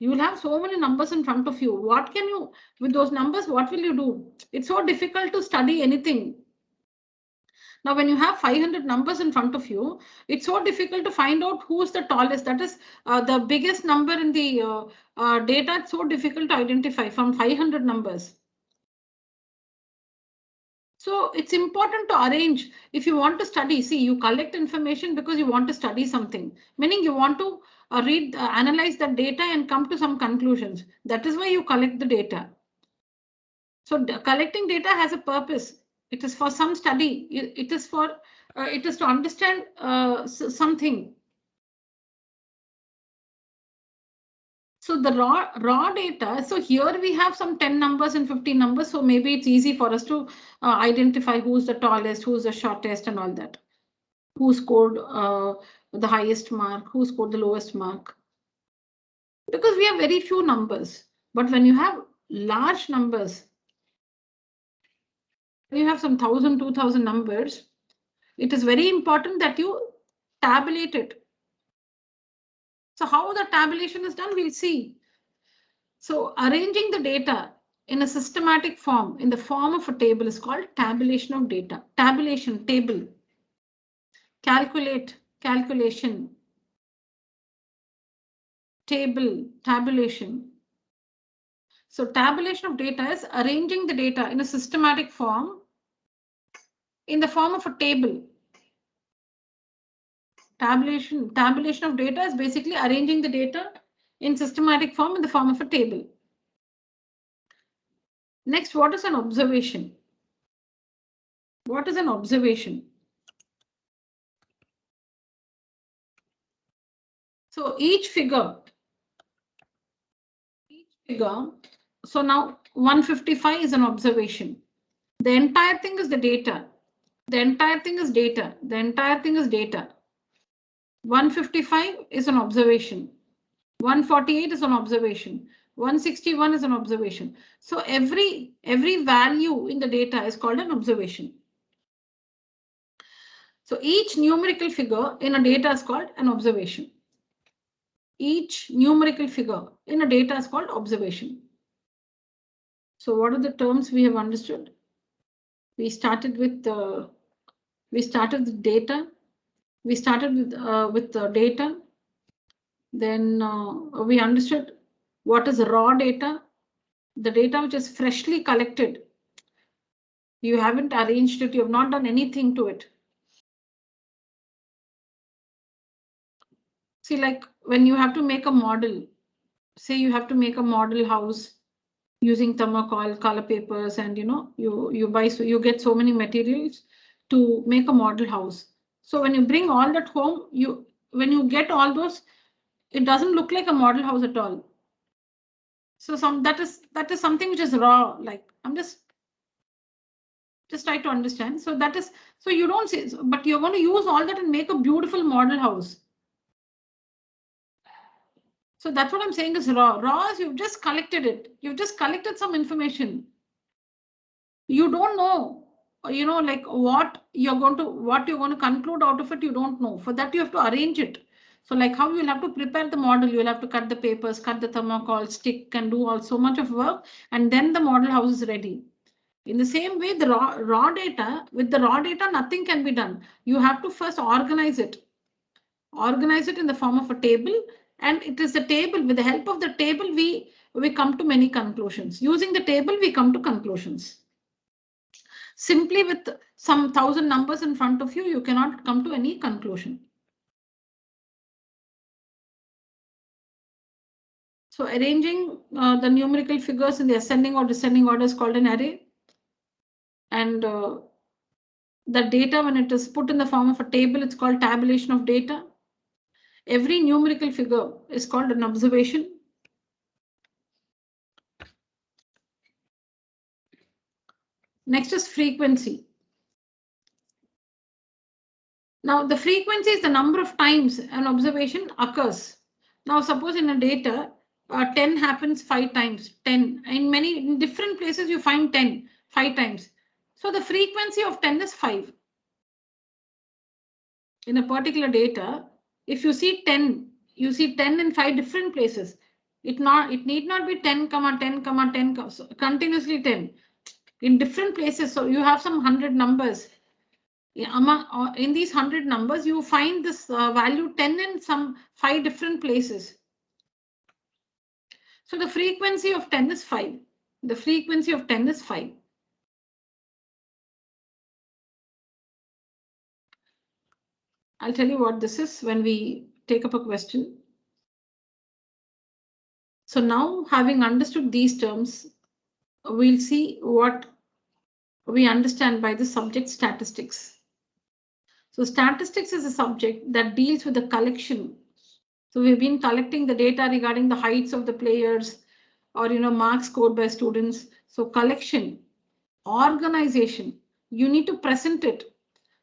You will have so many numbers in front of you. What can you, with those numbers, what will you do? It's so difficult to study anything. Now, when you have 500 numbers in front of you, it's so difficult to find out who's the tallest. That is the biggest number in the data. It's so difficult to identify from 500 numbers. So it's important to arrange. If you want to study, see, you collect information because you want to study something, meaning you want to analyze the data and come to some conclusions. That is why you collect the data. So collecting data has a purpose. It is for some study. It is for it is to understand something. So the raw data, so here we have some 10 numbers and 15 numbers. So maybe it's easy for us to identify who's the tallest, who's the shortest and all that. Who scored the highest mark, who scored the lowest mark. Because we have very few numbers. But when you have large numbers, when you have some 1,000, 2,000 numbers, it is very important that you tabulate it. So how the tabulation is done, we'll see. So arranging the data in a systematic form, in the form of a table, is called tabulation of data. Tabulation, table. Calculate, calculation. Table, tabulation. So tabulation of data is arranging the data in a systematic form, in the form of a table. Tabulation of data is basically arranging the data in systematic form in the form of a table. Next, what is an observation? What is an observation? So each figure, so now 155 is an observation. The entire thing is the data. The entire thing is data. The entire thing is data. 155 is an observation. 148 is an observation. 161 is an observation. So every value in the data is called an observation. So each numerical figure in a data is called an observation. Each numerical figure in a data is called observation. So what are the terms we have understood? We started with data. We started with data. Data. Then we understood what is raw data, the data which is freshly collected. You haven't arranged it. You have not done anything to it. See, like when you have to make a model, say you have to make a model house using thermocol, color papers, and you buy, so you get so many materials to make a model house. So when you bring all that home, when you get all those, it doesn't look like a model house at all. So that is something which is raw. Like I'm just try to understand. So that is, so you don't say, but you're going to use all that and make a beautiful model house. So that's what I'm saying is raw. Raw is you've just collected it. You've just collected some information. You don't know, like what you're going to conclude out of it. You don't know. For that, you have to arrange it. So like how you'll have to prepare the model, you'll have to cut the papers, cut the thermocol, stick, and do all so much of work. And then the model house is ready. In the same way, the raw data, with the raw data, nothing can be done. You have to first organize it. Organize it in the form of a table. And it is the table, with the help of the table, we come to many conclusions. Using the table, we come to conclusions. Simply with some 1,000 numbers in front of you, you cannot come to any conclusion. So arranging the numerical figures in the ascending or descending order is called an array. And the data, when it is put in the form of a table, it's called tabulation of data. Every numerical figure is called an observation. Next is frequency. Now the frequency is the number of times an observation occurs. Now suppose in a data, 10 happens 5 times, 10. In different places you find 10, 5 times. So the frequency of 10 is 5. In a particular data, if you see 10, you see 10 in 5 different places. It need not be 10, 10, 10, so continuously 10 in different places. So you have some 100 numbers. In these 100 numbers, you find this value 10 in some 5 different places. So the frequency of 10 is 5. The frequency of 10 is 5. I'll tell you what this is when we take up a question. So now, having understood these terms, we'll see what we understand by the subject statistics. So statistics is a subject that deals with the collection. So we've been collecting the data regarding the heights of the players or, marks scored by students. So collection, organization, you need to present it.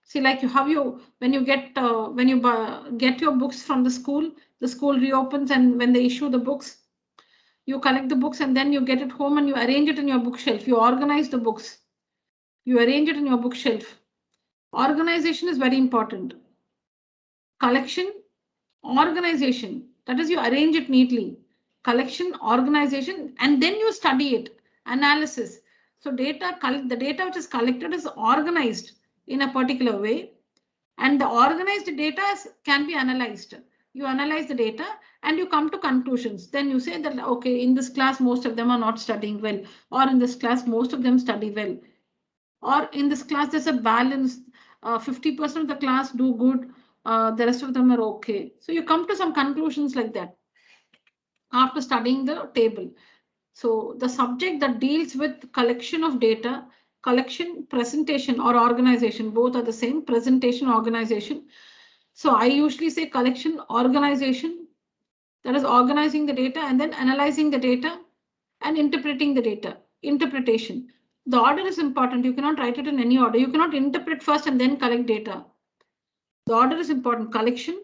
See, like when you get your books from the school reopens, and when they issue the books, you collect the books and then you get it home and you arrange it in your bookshelf. You organize the books. You arrange it in your bookshelf. Organization is very important. Collection, organization, that is you arrange it neatly. Collection, organization, and then you study it. Analysis. So the data which is collected is organized in a particular way, and the organized data can be analyzed. You analyze the data and you come to conclusions. Then you say that, okay, in this class, most of them are not studying well, or in this class, most of them study well, or in this class, there's a balance. 50% of the class do good. The rest of them are okay. So you come to some conclusions like that after studying the table. So the subject that deals with collection of data, collection, presentation, or organization, both are the same. Presentation, organization. So I usually say collection, organization, that is organizing the data and then analyzing the data and interpreting the data. Interpretation. The order is important. You cannot write it in any order. You cannot interpret first and then collect data. The order is important. Collection.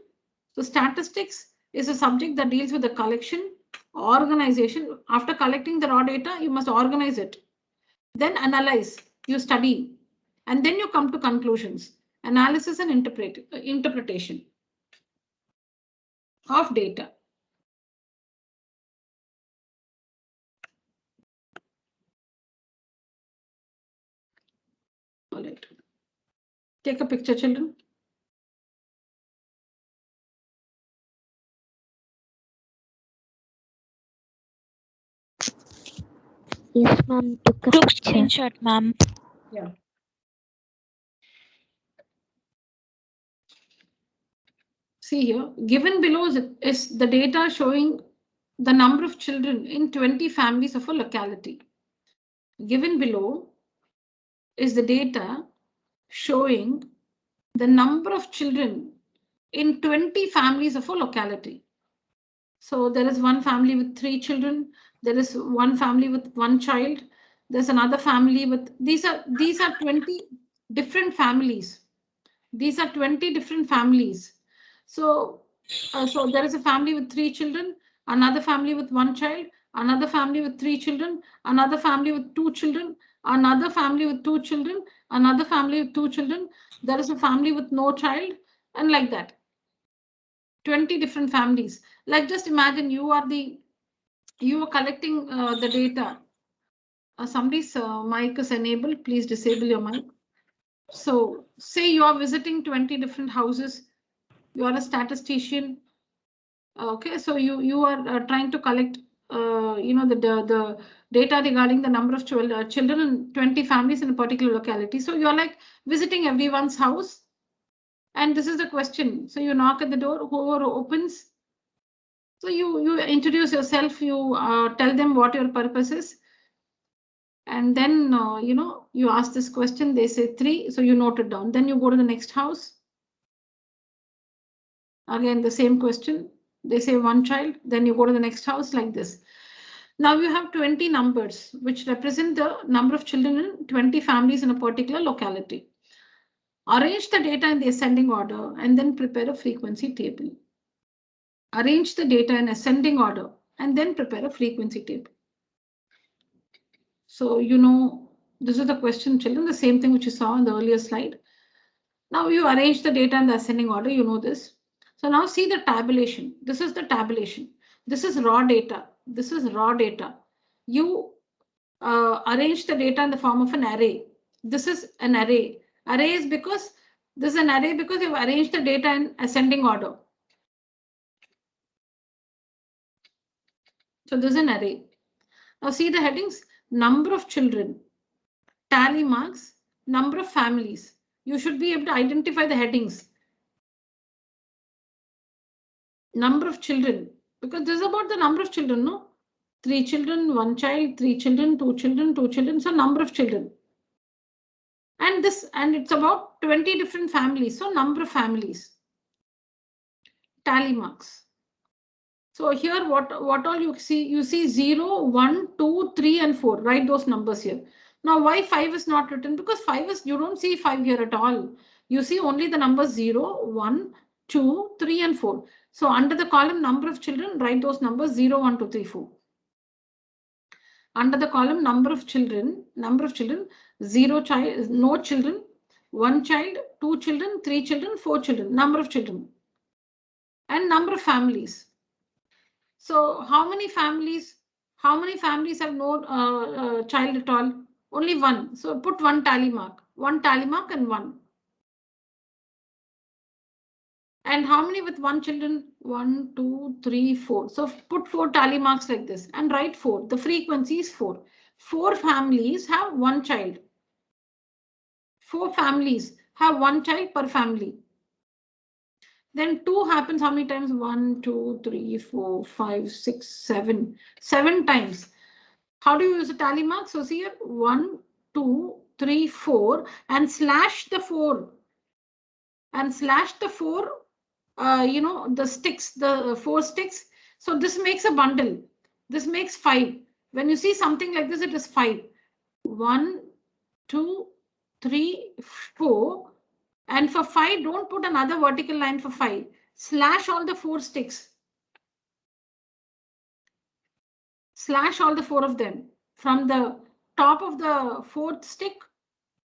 So statistics is a subject that deals with the collection, organization. After collecting the raw data, you must organize it. Then analyze. You study. And then you come to conclusions. Analysis and interpretation of data. All right. Take a picture, children. Yes, ma'am. Took a picture. Screenshot, ma'am. Yeah. See here, given below is the data showing the number of children in 20 families of a locality. Given below is the data showing the number of children in 20 families of a locality. So there is one family with 3 children. There is one family with 1 child. There's another family with these are 20 different families. These are 20 different families. So there is a family with 3 children, another family with 1 child, another family with 3 children, another family with 2 children, another family with 2 children, another family with 2 children. There is a family with no child, and like that. 20 different families. Like just imagine you are collecting the data. Somebody's mic is enabled. Please disable your mic. So say you are visiting 20 different houses. You are a statistician. Okay, so you are trying to collect the data regarding the number of children in 20 families in a particular locality. So you are like visiting everyone's house. And this is the question. So you knock at the door, whoever opens. So you introduce yourself, you tell them what your purpose is. And then, you ask this question, they say 3, so you note it down. Then you go to the next house. Again, the same question, they say 1 child, then you go to the next house like this. Now you have 20 numbers, which represent the number of children in 20 families in a particular locality. Arrange the data in the ascending order and then prepare a frequency table. Arrange the data in ascending order and then prepare a frequency table. So, this is the question, children, the same thing which you saw in the earlier slide. Now you arrange the data in the ascending order, you know this. So now see the tabulation. This is the tabulation. This is raw data. This is raw data. You arrange the data in the form of an array. This is an array. Array is because this is an array because you've arranged the data in ascending order. So this is an array. Now see the headings, number of children, tally marks, number of families. You should be able to identify the headings. Number of children, because this is about the number of children, no? 3 children, 1 child, 3 children, 2 children, 2 children. So number of children. And it's about 20 different families. So number of families. Tally marks. So here what all you see 0, 1, 2, 3 and 4. Write those numbers here. Now why 5 is not written? Because 5 is, you don't see 5 here at all. You see only the numbers 0, 1, 2, 3 and 4. So under the column number of children, write those numbers 0, 1, 2, 3, 4. Under the column number of children, 0 child, no children, 1 child, 2 children, 3 children, 4 children, number of children. And number of families. So how many families have no child at all? Only 1. So put 1 tally mark. 1 tally mark and 1. And how many with 1 children? 1, 2, 3, 4. So put 4 tally marks like this and write 4. The frequency is 4. 4 families have 1 child. 4 families have 1 child per family. Then 2 happens how many times? 1, 2, 3, 4, 5, 6, 7. 7 times. How do you use a tally mark? So see here 1, 2, 3, 4 and slash the 4. And slash the 4. The sticks, the 4 sticks. So this makes a bundle. This makes 5. When you see something like this, it is 5. 1, 2, 3, 4. And for 5, don't put another vertical line for 5. Slash all the 4 sticks. Slash all the 4 of them. From the top of the 4th stick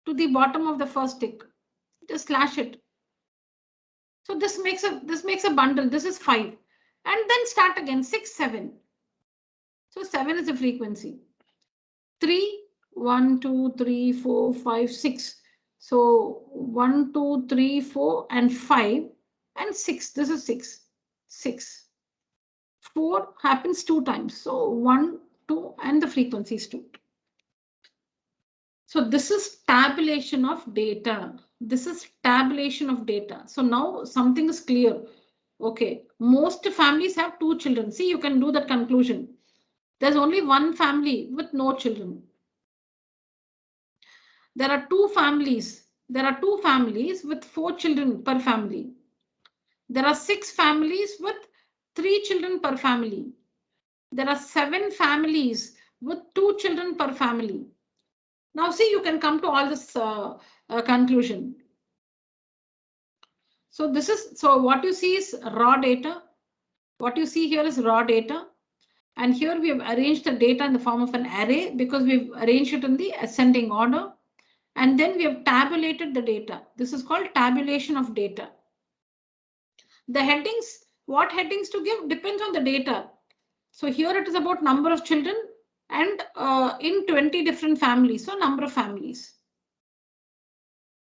to the bottom of the 1st stick. Just slash it. So this makes a bundle. This is 5. And then start again. 6, 7. So 7 is the frequency. 3, 1, 2, 3, 4, 5, 6. So 1, 2, 3, 4, and 5, and 6. This is 6. 6. 4 happens 2 times. So 1, 2, and the frequency is 2. So this is tabulation of data. This is tabulation of data. So now something is clear. Okay, most families have 2 children. See, you can do that conclusion. There's only one family with no children. There are 2 families. There are 2 families with 4 children per family. There are 6 families with 3 children per family. There are 7 families with 2 children per family. Now see, you can come to all this conclusion. So this is, so what you see is raw data. What you see here is raw data. And here we have arranged the data in the form of an array because we've arranged it in the ascending order. And then we have tabulated the data. This is called tabulation of data. The headings, what headings to give depends on the data. So here it is about number of children and in 20 different families. So number of families.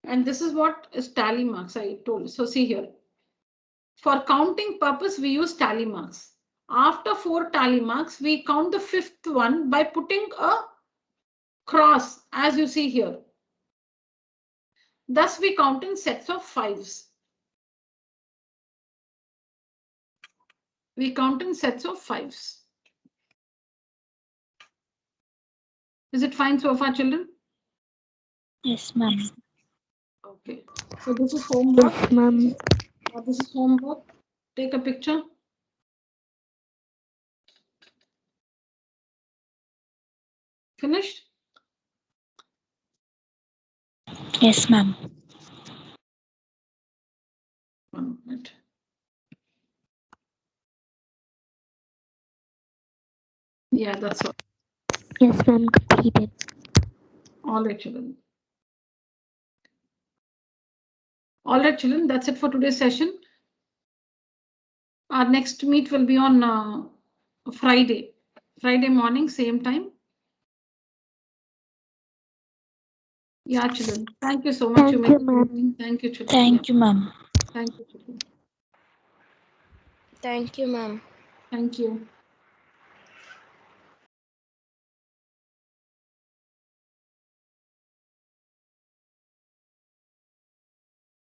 And this is what is tally marks I told. So see here. For counting purpose, we use tally marks. After 4 tally marks, we count the 5th one by putting a cross, as you see here. Thus, we count in sets of 5s. We count in sets of 5s. Is it fine so far, children? Yes, ma'am. Okay. So this is homework. Yes, ma'am. This is homework. Take a picture. Finished? Yes, ma'am. 1 minute. Yeah, that's all. Yes, ma'am. Completed. All right, children. All right, children. That's it for today's session. Our next meet will be on Friday morning, same time. Yeah, children. Thank you so much. Thank you, ma'am. Thank you, children. Thank you, ma'am. Thank you, children. Thank you, ma'am. Thank you.